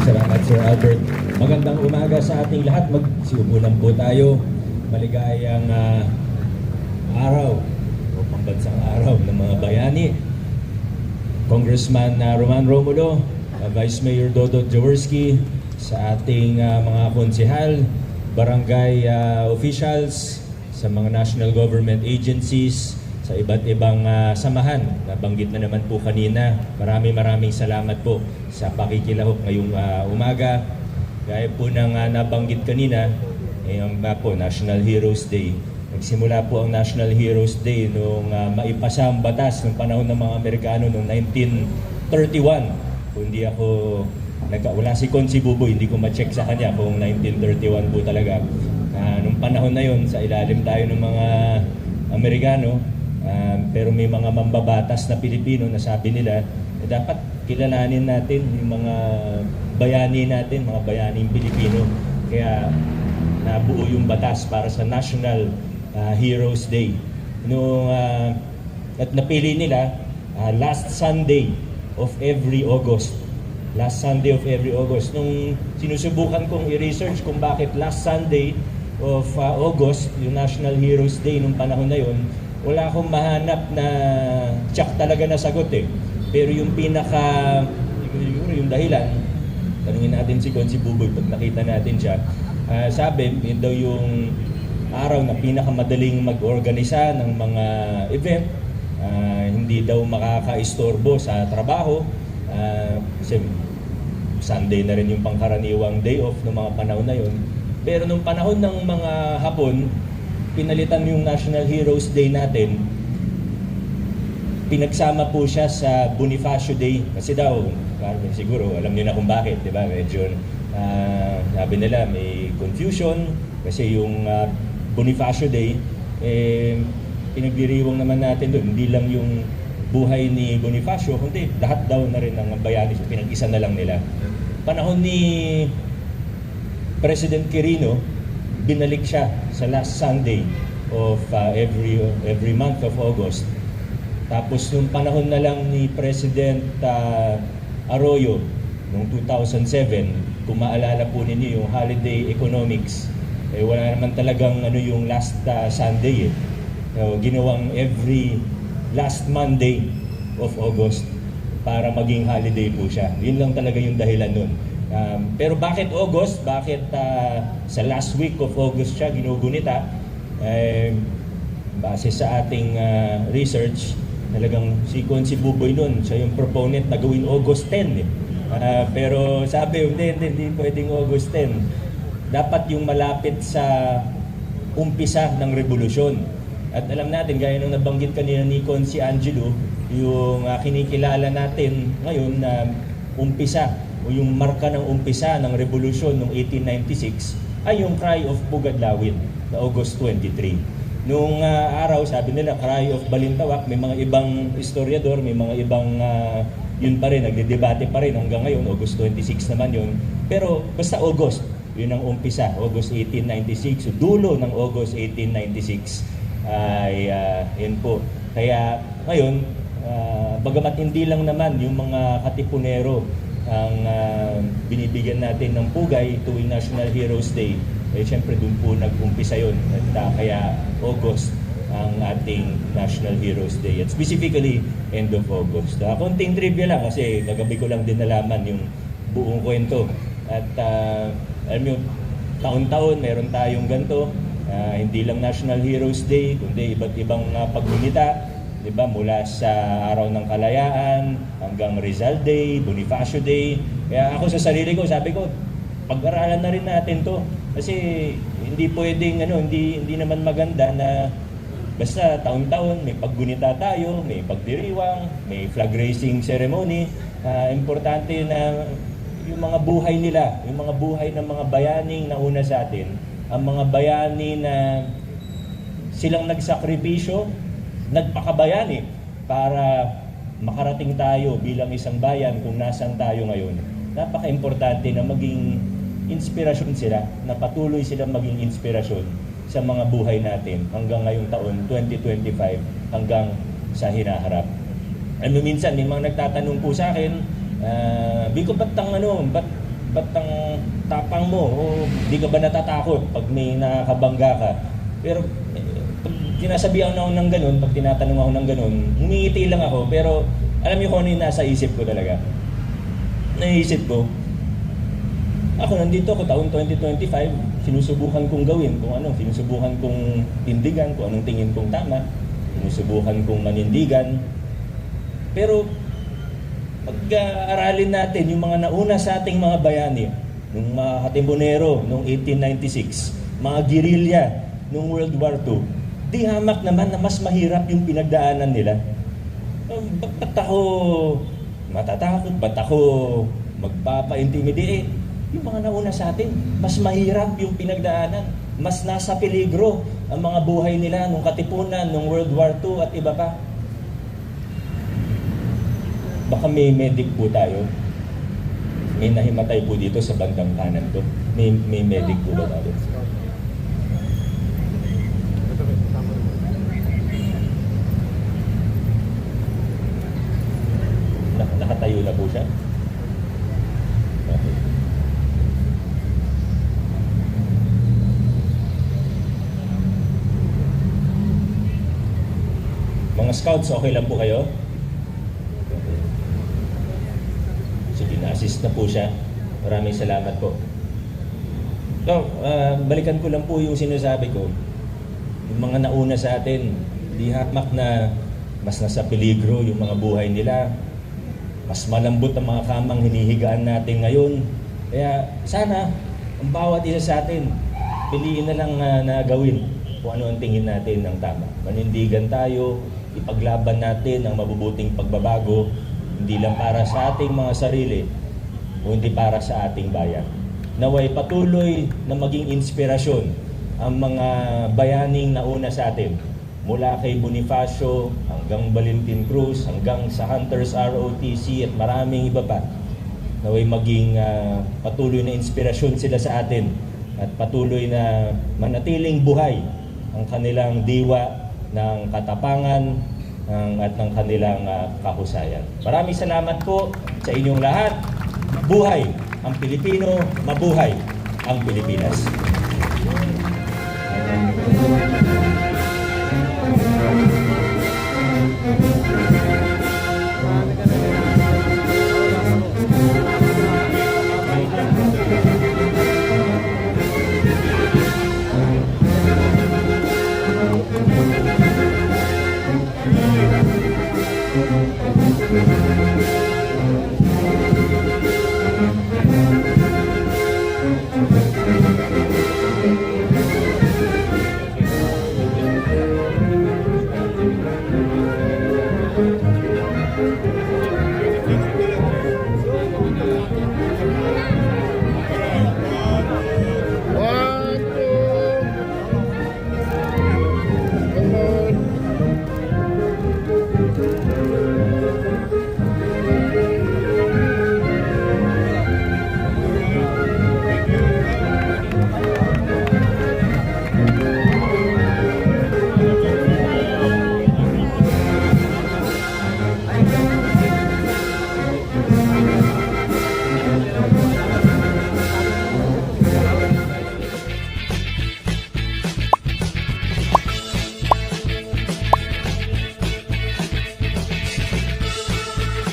Salamat, Sir Albert. Magandang umaga sa ating lahat. Magsiupunan po tayo. Maligayang araw o pambansang araw ng mga bayani. Congressman Roman Romulo, Vice Mayor Dodot Jaworski, sa ating mga konsehal, barangay officials, sa mga national government agencies, sa iba't ibang samahan. Nabanggit na naman po kanina. Maraming salamat po sa pakikilahok ngayong umaga. Gaya po ng nabanggit kanina, ang po National Heroes Day. Nagsimula po ang National Heroes Day nung maipasa ang batas ng panahon ng mga Amerikano noong 1931. Kung hindi ako wala si Consi Buboy, hindi ko ma-check sa kanya kung 1931 po talaga. Nung panahon na yon, sa ilalim tayo ng mga Amerikano, pero may mga mambabatas na Pilipino na sabi nila, dapat kilalanin natin yung mga bayani natin, mga bayaning Pilipino. Kaya nabuo yung batas para sa National Heroes Day. At napili nila last Sunday of every August. Last Sunday of every August. Nung sinusubukan kong i-research kung bakit last Sunday of August, yung National Heroes Day nung panahon na yon, wala akong mahanap na tsak talaga na sagot eh. Pero yung siguro yung dahilan, tanungin natin si Consi Buboy pag nakita natin siya, sabi, yun daw yung araw na pinakamadaling mag-organisa ng mga event, hindi daw makaka-istorbo sa trabaho, kasi Sunday na rin yung pangkaraniwang day off ng mga panahon na yun. Pero nung panahon ng mga Hapon, pinalitan yung National Heroes Day natin, pinagsama po siya sa Bonifacio Day. Kasi daw, siguro alam niyo na kung bakit, di ba? Medyo, sabi nila may confusion kasi yung Bonifacio Day, pinagdiriwang naman natin doon. Hindi lang yung buhay ni Bonifacio, kundi lahat daw na rin ng bayani, pinag-isa na lang nila. Panahon ni President Quirino, binalik siya sa last Sunday of every month of August. Tapos nung panahon na lang ni President Arroyo noong 2007, kung maalala po ninyo yung holiday economics, wala naman talagang yung last Sunday eh. Ginawang every last Monday of August para maging holiday po siya. Yun lang talaga yung dahilan nun. Pero bakit August? Bakit sa last week of August siya ginugunita? Base sa ating research, talagang si Consi Buboy nun, siya yung proponent na gawin August 10 eh. Pero sabi, hindi pwedeng August 10. Dapat yung malapit sa umpisa ng revolusyon. At alam natin, gaya nung nabanggit kanina ni Consi Angelo, yung kinikilala natin ngayon na umpisa o yung marka ng umpisa ng revolusyon noong 1896 ay yung Cry of Pugadlawin na August 23. Noong araw, sabi nila, Cry of Balintawak, may mga ibang historiador, may mga ibang yun pa rin, nagdedebate pa rin hanggang ngayon, August 26 naman yun. Pero basta August, yun ang umpisa, August 1896, so dulo ng August 1896 ay yun po. Kaya ngayon, bagamat hindi lang naman yung mga katipunero ang binibigyan natin ng pugay tuwing National Heroes Day, siyempre doon po nag-umpisa yun. At kaya August ang ating National Heroes Day. At specifically, end of August. Konting trivia lang kasi kagabi ko lang din nalaman yung buong kwento. At alam nyo, taon-taon meron tayong ganito. Hindi lang National Heroes Day, kundi iba't ibang paggunita. Diba, mula sa Araw ng Kalayaan hanggang Rizal Day, Bonifacio Day. Kaya ako sa sarili ko, sabi ko, pag-aralan na rin natin to. Kasi hindi pwedeng, hindi naman maganda na basta taon-taon may paggunita tayo, may pagdiriwang, may flag raising ceremony. Importante na yung mga buhay nila, yung mga buhay ng mga bayaning nauna sa atin, ang mga bayani na silang nagsakripisyo, nagpakabayani para makarating tayo bilang isang bayan kung nasan tayo ngayon. Napaka-importante na maging inspirasyon sila, na patuloy silang maging inspirasyon sa mga buhay natin hanggang ngayong taon 2025 hanggang sa hinaharap. Minsan may mga nagtatanong po sa akin, Biko, ba't ba't ang tapang mo? O di ka ba natatakot pag may nakakabangga ka? Pero pag sinasabihan ako ng ganun, pag tinatanong ako ng ganun, humingiti lang ako. Pero alam niyo kung ano yung nasa isip ko talaga? Naisip ko, ako nandito ako taon 2025, sinusubukan kong gawin kung ano, sinusubukan kong tindigan, kung anong tingin kong tama, sinusubukan kong manindigan. Pero pag-aralin natin yung mga nauna sa ating mga bayani, nung mga Katimbonero noong 1896, mga gerilya noong World War II, di hamak naman na mas mahirap yung pinagdaanan nila. Ba't ako matatakot? Ba't ako magpapa-intimidate? Yung mga nauna sa atin, mas mahirap yung pinagdaanan. Mas nasa peligro ang mga buhay nila nung Katipunan, nung World War II at iba pa. Baka may medic po tayo. May nahimatay po dito sa bandang kanan ko. May medic po ba tayo? Nakatayo na po siya. Okay. Mga scouts, okay lang po kayo? Sige, na-assist na po siya. Maraming salamat po. So, balikan ko lang po yung sinasabi ko. Yung mga nauna sa atin, di hamak na mas nasa peligro yung mga buhay nila. Mas malambot ang mga kamang hinihigaan natin ngayon. Kaya sana, ang bawat isa sa atin, piliin na lang na gawin kung ano ang tingin natin ng tama. Manindigan tayo, ipaglaban natin ang mabubuting pagbabago, hindi lang para sa ating mga sarili, o hindi para sa ating bayan. Naway patuloy na maging inspirasyon ang mga bayaning nauna sa atin, mula kay Bonifacio hanggang Valentin Cruz, hanggang sa Hunters ROTC at maraming iba pa. Naway maging patuloy na inspirasyon sila sa atin at patuloy na manatiling buhay ang kanilang diwa ng katapangan at ng kanilang kahusayan. Maraming salamat po sa inyong lahat. Buhay ang Pilipino, mabuhay ang Pilipinas.